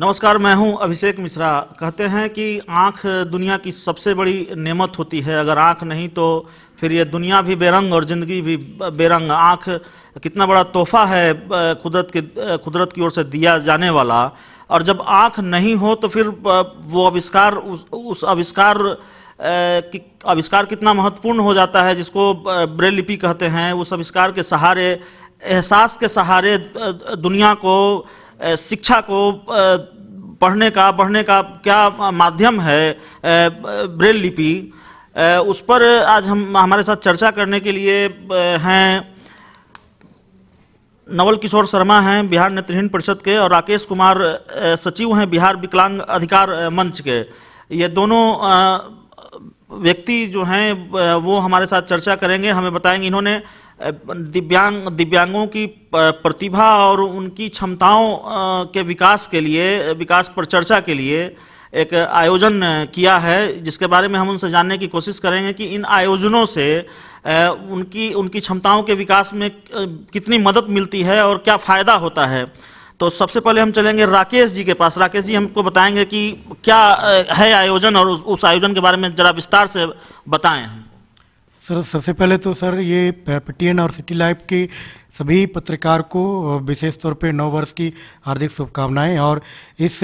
नमस्कार, मैं हूं अभिषेक मिश्रा। कहते हैं कि आँख दुनिया की सबसे बड़ी नेमत होती है। अगर आँख नहीं तो फिर ये दुनिया भी बेरंग और ज़िंदगी भी बेरंग। आँख कितना बड़ा तोहफा है कुदरत की ओर से दिया जाने वाला। और जब आँख नहीं हो तो फिर वो आविष्कार उस आविष्कार कितना महत्वपूर्ण हो जाता है, जिसको ब्रेल लिपि कहते हैं। उस आविष्कार के सहारे, एहसास के सहारे दुनिया को, शिक्षा को पढ़ने का बढ़ने का क्या माध्यम है ब्रेल लिपि, उस पर आज हमारे साथ चर्चा करने के लिए हैं नवल किशोर शर्मा हैं बिहार नेत्रहीन परिषद के, और राकेश कुमार सचिव हैं बिहार विकलांग अधिकार मंच के। ये दोनों व्यक्ति जो हैं वो हमारे साथ चर्चा करेंगे, हमें बताएंगे। इन्होंने दिव्यांगों की प्रतिभा और उनकी क्षमताओं के विकास पर चर्चा के लिए एक आयोजन किया है, जिसके बारे में हम उनसे जानने की कोशिश करेंगे कि इन आयोजनों से उनकी क्षमताओं के विकास में कितनी मदद मिलती है और क्या फ़ायदा होता है। तो सबसे पहले हम चलेंगे राकेश जी के पास। राकेश जी हमको बताएंगे कि क्या है आयोजन, और उस आयोजन के बारे में ज़रा विस्तार से बताएं। सर, सबसे पहले तो सर ये पीटीएन और सिटी लाइव के सभी पत्रकार को विशेष तौर पे नव वर्ष की हार्दिक शुभकामनाएं, और इस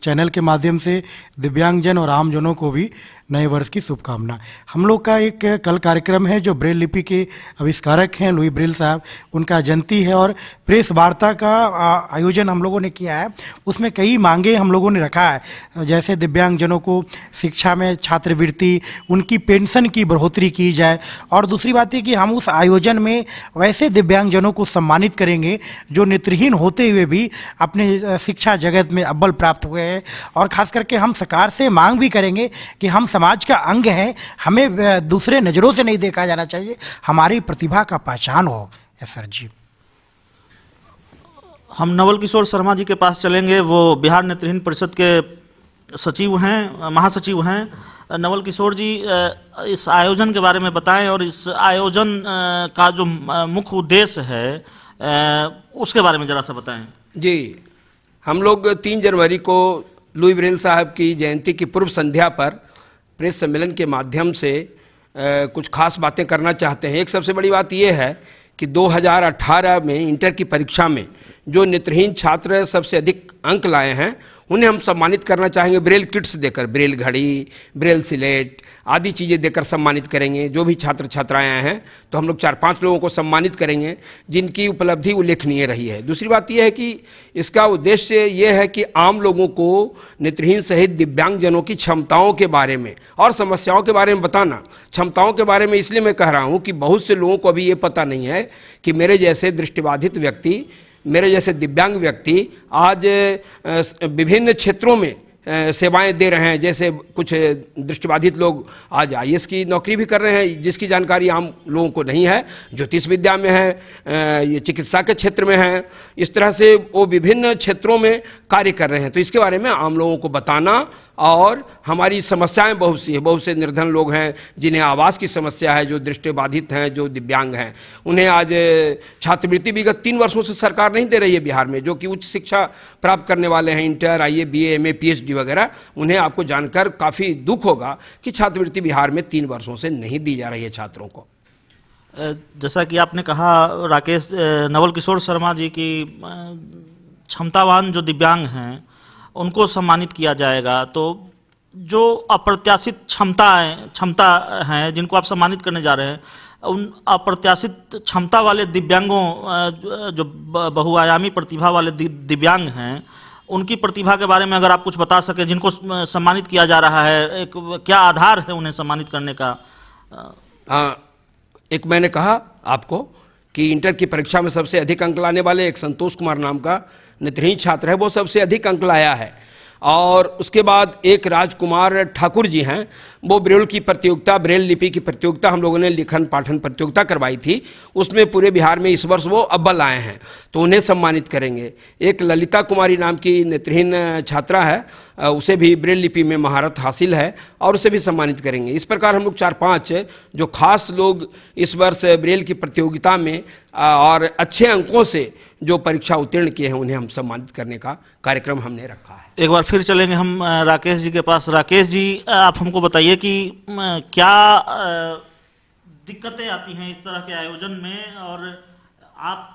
चैनल के माध्यम से दिव्यांगजन और आमजनों को भी नए वर्ष की शुभकामना। हम लोग का एक कल कार्यक्रम है जो ब्रेल लिपि के आविष्कारक हैं लुई ब्रेल साहब, उनका जयंती है, और प्रेस वार्ता का आयोजन हम लोगों ने किया है। उसमें कई मांगे हम लोगों ने रखा है, जैसे दिव्यांगजनों को शिक्षा में छात्रवृत्ति, उनकी पेंशन की बढ़ोतरी की जाए, और दूसरी बात है कि हम उस आयोजन में वैसे दिव्यांगजनों को सम्मानित करेंगे जो नेत्रहीन होते हुए भी अपने शिक्षा जगत में अव्वल प्राप्त हुए हैं। और ख़ास करके हम सरकार से मांग भी करेंगे कि हम समाज का अंग हैं, हमें दूसरे नज़रों से नहीं देखा जाना चाहिए, हमारी प्रतिभा का पहचान हो। सर जी, हम नवल किशोर शर्मा जी के पास चलेंगे। वो बिहार नेत्रहीन परिषद के सचिव हैं, महासचिव हैं। नवल किशोर जी, इस आयोजन के बारे में बताएं, और इस आयोजन का जो मुख्य उद्देश्य है उसके बारे में ज़रा सा बताएं। जी, हम लोग 3 जनवरी को लुई ब्रेल साहब की जयंती की पूर्व संध्या पर प्रेस सम्मेलन के माध्यम से कुछ खास बातें करना चाहते हैं। एक सबसे बड़ी बात यह है कि 2018 में इंटर की परीक्षा में जो नेत्रहीन छात्र सबसे अधिक अंक लाए हैं उन्हें हम सम्मानित करना चाहेंगे ब्रेल किट्स देकर, ब्रेल घड़ी, ब्रेल स्लेट आदि चीज़ें देकर सम्मानित करेंगे। जो भी छात्र छात्राएं आए हैं तो हम लोग 4-5 लोगों को सम्मानित करेंगे जिनकी उपलब्धि उल्लेखनीय रही है। दूसरी बात यह है कि इसका उद्देश्य ये है कि आम लोगों को नेत्रहीन सहित दिव्यांगजनों की क्षमताओं के बारे में और समस्याओं के बारे में बताना। क्षमताओं के बारे में इसलिए मैं कह रहा हूँ कि बहुत से लोगों को अभी ये पता नहीं है कि मेरे जैसे दृष्टिबाधित व्यक्ति, मेरे जैसे दिव्यांग व्यक्ति आज विभिन्न क्षेत्रों में सेवाएं दे रहे हैं। जैसे कुछ दृष्टिबाधित लोग आज आईएएस की नौकरी भी कर रहे हैं, जिसकी जानकारी आम लोगों को नहीं है। ज्योतिष विद्या में है, ये चिकित्सा के क्षेत्र में है, इस तरह से वो विभिन्न क्षेत्रों में कार्य कर रहे हैं। तो इसके बारे में आम लोगों को बताना, और हमारी समस्याएं बहुत सी है। बहुत से निर्धन लोग हैं जिन्हें आवास की समस्या है, जो दृष्टिबाधित हैं, जो दिव्यांग हैं, उन्हें आज छात्रवृत्ति विगत 3 वर्षों से सरकार नहीं दे रही है बिहार में। जो कि उच्च शिक्षा प्राप्त करने वाले हैं, इंटर, आईए, बीए, एमए, पीएचडी वगैरह, उन्हें आपको जानकर काफ़ी दुख होगा कि छात्रवृत्ति बिहार में 3 वर्षों से नहीं दी जा रही है छात्रों को। जैसा कि आपने कहा राकेश, नवल किशोर शर्मा जी की क्षमतावान जो दिव्यांग हैं उनको सम्मानित किया जाएगा। तो जो अप्रत्याशित क्षमता हैं जिनको आप सम्मानित करने जा रहे हैं, उन अप्रत्याशित क्षमता वाले दिव्यांगों, जो बहुआयामी प्रतिभा वाले दिव्यांग हैं, उनकी प्रतिभा के बारे में अगर आप कुछ बता सकें, जिनको सम्मानित किया जा रहा है, क्या आधार है उन्हें सम्मानित करने का? एक मैंने कहा आपको कि इंटर की परीक्षा में सबसे अधिक अंक लाने वाले एक संतोष कुमार नाम का नेत्रहीन छात्र है, वो सबसे अधिक अंक लाया है। और उसके बाद एक राजकुमार ठाकुर जी हैं, वो ब्रेल की प्रतियोगिता, ब्रेल लिपि की प्रतियोगिता हम लोगों ने लिखन पाठन प्रतियोगिता करवाई थी, उसमें पूरे बिहार में इस वर्ष वो अव्वल आए हैं, तो उन्हें सम्मानित करेंगे। एक ललिता कुमारी नाम की नेत्रहीन छात्रा है, उसे भी ब्रेल लिपि में महारत हासिल है और उसे भी सम्मानित करेंगे। इस प्रकार हम लोग 4-5 जो खास लोग इस वर्ष ब्रेल की प्रतियोगिता में और अच्छे अंकों से जो परीक्षा उत्तीर्ण किए हैं उन्हें हम सम्मानित करने का कार्यक्रम हमने रखा है। एक बार फिर चलेंगे हम राकेश जी के पास। राकेश जी, आप हमको बताइए कि क्या दिक्कतें आती हैं इस तरह के आयोजन में, और आप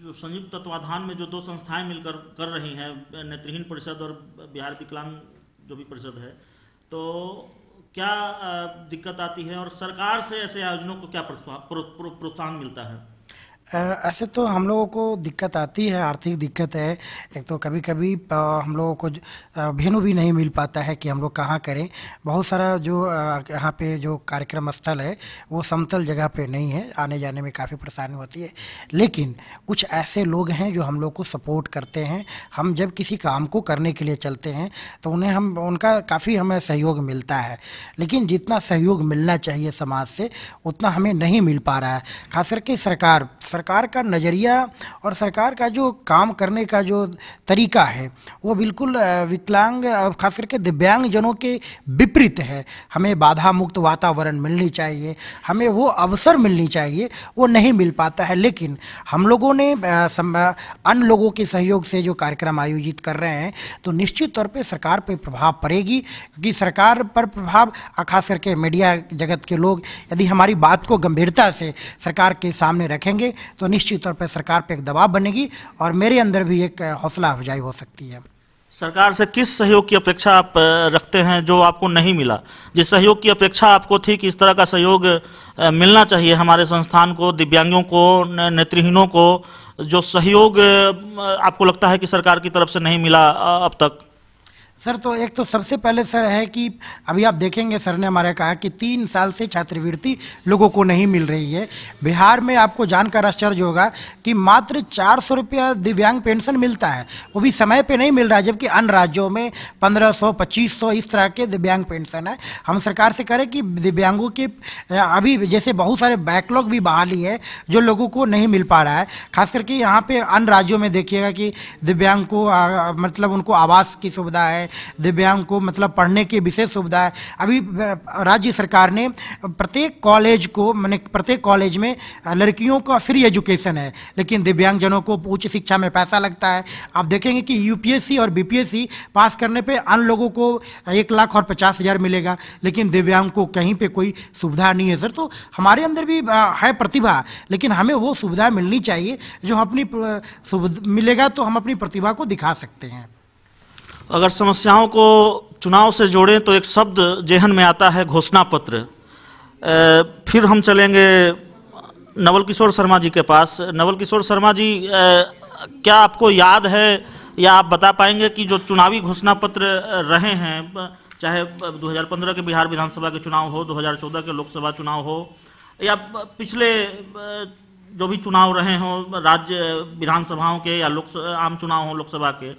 जो संयुक्त तत्वाधान में जो 2 संस्थाएं मिलकर कर रही हैं, नेत्रहीन परिषद और बिहार विकलांग जो भी परिषद है, तो क्या दिक्कत आती है और सरकार से ऐसे आयोजनों को क्या प्रोत्साहन मिलता है? ऐसे तो हम लोगों को दिक्कत आती है, आर्थिक दिक्कत है। एक तो कभी कभी हम लोगों को वेन्यू भी नहीं मिल पाता है कि हम लोग कहाँ करें। बहुत सारा जो यहाँ पे जो कार्यक्रम स्थल है वो समतल जगह पे नहीं है, आने जाने में काफ़ी परेशानी होती है। लेकिन कुछ ऐसे लोग हैं जो हम लोग को सपोर्ट करते हैं। हम जब किसी काम को करने के लिए चलते हैं तो उनका काफ़ी हमें सहयोग मिलता है, लेकिन जितना सहयोग मिलना चाहिए समाज से उतना हमें नहीं मिल पा रहा है। खास करके सरकार का नज़रिया और सरकार का जो काम करने का जो तरीका है वो बिल्कुल विकलांग, खास करके दिव्यांग जनों के विपरीत है। हमें बाधा मुक्त वातावरण मिलनी चाहिए, हमें वो अवसर मिलनी चाहिए, वो नहीं मिल पाता है। लेकिन हम लोगों ने अन्य लोगों के सहयोग से जो कार्यक्रम आयोजित कर रहे हैं तो निश्चित तौर पे सरकार पे प्रभाव पड़ेगी, क्योंकि सरकार पर प्रभाव, खास करके मीडिया जगत के लोग यदि हमारी बात को गंभीरता से सरकार के सामने रखेंगे तो निश्चित तौर पर सरकार पे एक दबाव बनेगी और मेरे अंदर भी एक हौसला अफजाई हो सकती है। सरकार से किस सहयोग की अपेक्षा आप रखते हैं जो आपको नहीं मिला? जिस सहयोग की अपेक्षा आपको थी कि इस तरह का सहयोग मिलना चाहिए हमारे संस्थान को, दिव्यांगों को, नेत्रहीनों को, जो सहयोग आपको लगता है कि सरकार की तरफ से नहीं मिला अब तक? सर, तो एक तो सबसे पहले सर है कि अभी आप देखेंगे सर ने हमारा कहा कि 3 साल से छात्रवृत्ति लोगों को नहीं मिल रही है। बिहार में आपको जानकर आश्चर्य होगा कि मात्र 400 रुपया दिव्यांग पेंशन मिलता है, वो भी समय पे नहीं मिल रहा है, जबकि अन्य राज्यों में 1500, 2500 इस तरह के दिव्यांग पेंशन है। हम सरकार से करें कि दिव्यांगों के अभी जैसे बहुत सारे बैकलॉग भी बहाली है जो लोगों को नहीं मिल पा रहा है। खास करके यहाँ पे अन्य राज्यों में देखिएगा कि दिव्यांग को मतलब उनको आवास की सुविधा है, दिव्यांग को मतलब पढ़ने की विशेष सुविधा है। अभी राज्य सरकार ने प्रत्येक कॉलेज में लड़कियों का फ्री एजुकेशन है, लेकिन दिव्यांगजनों को उच्च शिक्षा में पैसा लगता है। आप देखेंगे कि यूपीएससी और बीपीएससी पास करने पे अन्य लोगों को 1,50,000 मिलेगा, लेकिन दिव्यांग को कहीं पे कोई सुविधा नहीं है। सर, तो हमारे अंदर भी है प्रतिभा, लेकिन हमें वो सुविधा मिलनी चाहिए जो अपनी मिलेगा तो हम अपनी प्रतिभा को दिखा सकते हैं। अगर समस्याओं को चुनाव से जोड़ें तो एक शब्द जेहन में आता है घोषणा पत्र। फिर हम चलेंगे नवल किशोर शर्मा जी के पास। नवल किशोर शर्मा जी, क्या आपको याद है या आप बता पाएंगे कि जो चुनावी घोषणा पत्र रहे हैं, चाहे 2015 के बिहार विधानसभा के चुनाव हो, 2014 के लोकसभा चुनाव हो, या पिछले जो भी चुनाव रहे हों राज्य विधानसभाओं के या आम चुनाव हों लोकसभा के,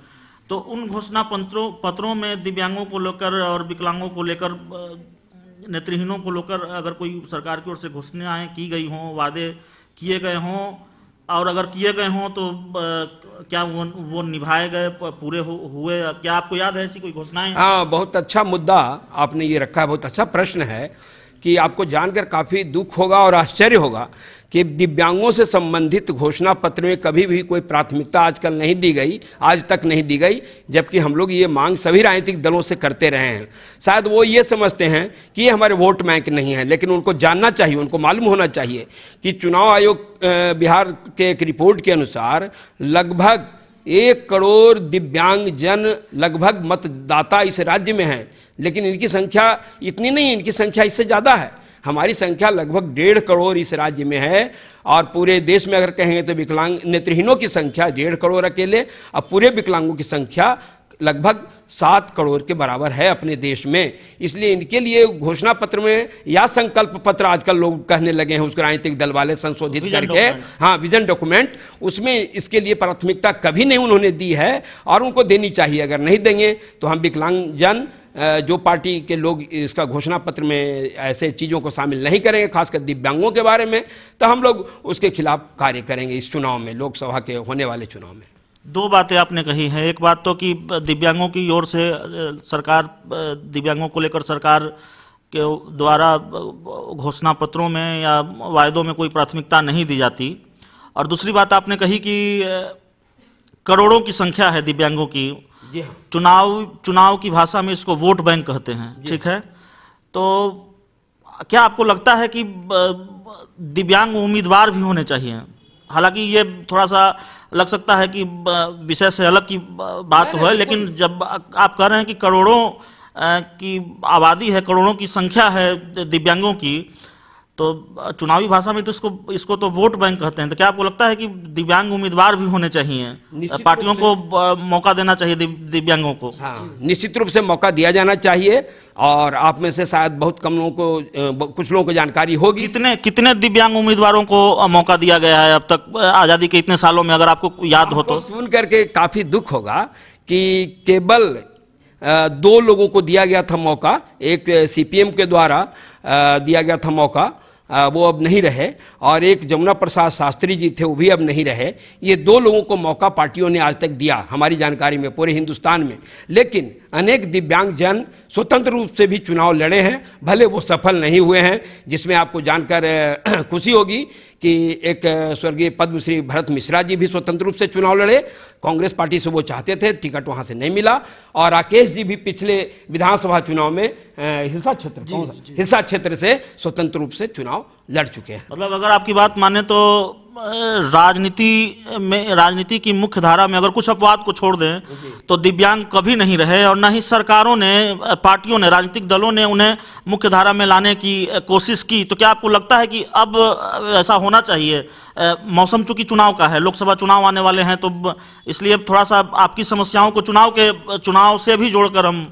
तो उन घोषणा पत्रों में दिव्यांगों को लेकर और विकलांगों को लेकर, नेत्रहीनों को लेकर अगर कोई सरकार की ओर से घोषणाएं की गई हों, वादे किए गए हों, और अगर किए गए हों तो क्या वो निभाए गए, पूरे हुए? क्या आपको याद है ऐसी कोई घोषणाएं? हाँ, बहुत अच्छा मुद्दा आपने ये रखा है, बहुत अच्छा प्रश्न है कि आपको जानकर काफ़ी दुख होगा और आश्चर्य होगा कि दिव्यांगों से संबंधित घोषणा पत्र में कभी भी कोई प्राथमिकता आजकल नहीं दी गई, आज तक नहीं दी गई, जबकि हम लोग ये मांग सभी राजनीतिक दलों से करते रहे हैं। शायद वो ये समझते हैं कि ये हमारे वोट बैंक नहीं है, लेकिन उनको जानना चाहिए, उनको मालूम होना चाहिए कि चुनाव आयोग बिहार के एक रिपोर्ट के अनुसार लगभग 1 करोड़ दिव्यांग जन लगभग मतदाता इस राज्य में हैं, लेकिन इनकी संख्या इतनी नहीं, इनकी संख्या इससे ज़्यादा है। हमारी संख्या लगभग 1.5 करोड़ इस राज्य में है, और पूरे देश में अगर कहेंगे तो विकलांग नेत्रहीनों की संख्या 1.5 करोड़ अकेले, और पूरे विकलांगों की संख्या लगभग 7 करोड़ के बराबर है अपने देश में। इसलिए इनके लिए घोषणा पत्र में या संकल्प पत्र आजकल लोग कहने लगे हैं, उसको राजनीतिक दल वाले संशोधित करके, हाँ, विजन डॉक्यूमेंट, उसमें इसके लिए प्राथमिकता कभी नहीं उन्होंने दी है और उनको देनी चाहिए। अगर नहीं देंगे तो हम विकलांगजन, जो पार्टी के लोग इसका घोषणा पत्र में ऐसे चीज़ों को शामिल नहीं करेंगे, खासकर दिव्यांगों के बारे में, तो हम लोग उसके खिलाफ कार्य करेंगे इस चुनाव में, लोकसभा के होने वाले चुनाव में। दो बातें आपने कही हैं। एक बात तो कि दिव्यांगों की ओर से सरकार, दिव्यांगों को लेकर सरकार के द्वारा घोषणा पत्रों में या वायदों में कोई प्राथमिकता नहीं दी जाती, और दूसरी बात आपने कही कि करोड़ों की संख्या है दिव्यांगों की। जी हाँ। चुनाव की भाषा में इसको वोट बैंक कहते हैं, ठीक है। तो क्या आपको लगता है कि दिव्यांग उम्मीदवार भी होने चाहिए? हालांकि ये थोड़ा सा लग सकता है कि विषय से अलग की बात हो, लेकिन जब आप कह रहे हैं कि करोड़ों की आबादी है, करोड़ों की संख्या है दिव्यांगों की, तो चुनावी भाषा में तो इसको तो वोट बैंक कहते हैं। तो क्या आपको लगता है कि दिव्यांग उम्मीदवार भी होने चाहिए, पार्टियों को मौका देना चाहिए दिव्यांगों को? हाँ, निश्चित रूप से मौका दिया जाना चाहिए। और आप में से शायद बहुत कम लोगों को, कुछ लोगों को जानकारी होगी। कितने दिव्यांग उम्मीदवारों को मौका दिया गया है अब तक आज़ादी के इतने सालों में, अगर आपको याद हो तो? सुन करके काफी दुख होगा कि केवल 2 लोगों को दिया गया था मौका। एक सीपीएम के द्वारा दिया गया था मौका, वो अब नहीं रहे, और एक जमुना प्रसाद शास्त्री जी थे, वो भी अब नहीं रहे। ये 2 लोगों को मौका पार्टियों ने आज तक दिया हमारी जानकारी में पूरे हिंदुस्तान में। लेकिन अनेक दिव्यांग जन स्वतंत्र रूप से भी चुनाव लड़े हैं, भले वो सफल नहीं हुए हैं, जिसमें आपको जानकर खुशी होगी कि एक स्वर्गीय पद्मश्री भरत मिश्रा जी भी स्वतंत्र रूप से चुनाव लड़े। कांग्रेस पार्टी से वो चाहते थे, टिकट वहां से नहीं मिला। और राकेश जी भी पिछले विधानसभा चुनाव में हिलसा क्षेत्र से स्वतंत्र रूप से चुनाव लड़ चुके हैं। मतलब अगर आपकी बात माने तो राजनीति की मुख्य धारा में अगर कुछ अपवाद को छोड़ दें तो दिव्यांग कभी नहीं रहे, और न ही सरकारों ने, पार्टियों ने, राजनीतिक दलों ने उन्हें मुख्य धारा में लाने की कोशिश की। तो क्या आपको लगता है कि अब ऐसा होना चाहिए? मौसम चूंकि चुनाव का है, लोकसभा चुनाव आने वाले हैं, तो इसलिए थोड़ा सा आपकी समस्याओं को चुनाव से भी जोड़कर हम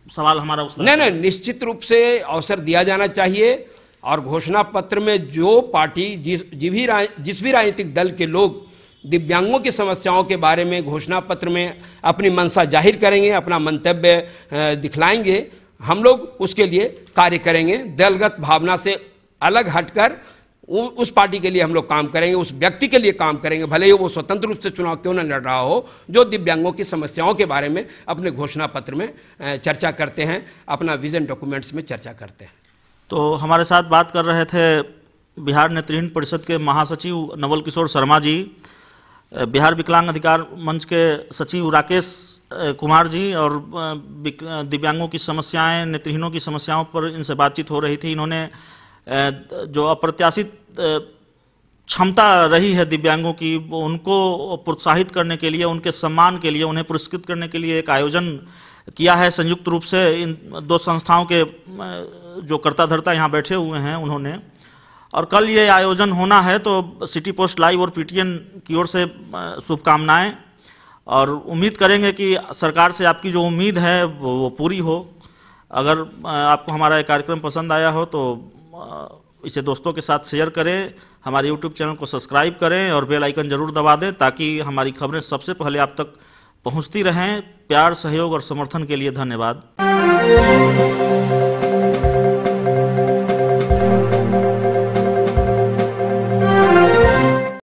सवाल हमारा नहीं, निश्चित रूप से अवसर दिया जाना चाहिए। और घोषणा पत्र में जो पार्टी जिस भी राजनीतिक दल के लोग दिव्यांगों की समस्याओं के बारे में घोषणा पत्र में अपनी मंशा जाहिर करेंगे, अपना मंतव्य दिखलाएंगे, हम लोग उसके लिए कार्य करेंगे। दलगत भावना से अलग हटकर उस पार्टी के लिए हम लोग काम करेंगे, उस व्यक्ति के लिए काम करेंगे, भले ही वो स्वतंत्र रूप से चुनाव क्यों न लड़ रहा हो, जो दिव्यांगों की समस्याओं के बारे में अपने घोषणा पत्र में चर्चा करते हैं, अपना विजन डॉक्यूमेंट्स में चर्चा करते हैं। तो हमारे साथ बात कर रहे थे बिहार नेत्रहीन परिषद के महासचिव नवल किशोर शर्मा जी, बिहार विकलांग अधिकार मंच के सचिव राकेश कुमार जी, और दिव्यांगों की समस्याएं, नेत्रहीनों की समस्याओं पर इनसे बातचीत हो रही थी। इन्होंने जो अप्रत्याशित क्षमता रही है दिव्यांगों की, उनको प्रोत्साहित करने के लिए, उनके सम्मान के लिए, उन्हें पुरस्कृत करने के लिए एक आयोजन किया है संयुक्त रूप से इन 2 संस्थाओं के जो कर्ता धर्ता यहाँ बैठे हुए हैं उन्होंने। और कल ये आयोजन होना है, तो सिटी पोस्ट लाइव और पीटीएन की ओर से शुभकामनाएं, और उम्मीद करेंगे कि सरकार से आपकी जो उम्मीद है वो पूरी हो। अगर आपको हमारा ये कार्यक्रम पसंद आया हो तो इसे दोस्तों के साथ शेयर करें, हमारे यूट्यूब चैनल को सब्सक्राइब करें और बेल आइकन जरूर दबा दें, ताकि हमारी खबरें सबसे पहले आप तक पहुंचती रहें। प्यार, सहयोग और समर्थन के लिए धन्यवाद।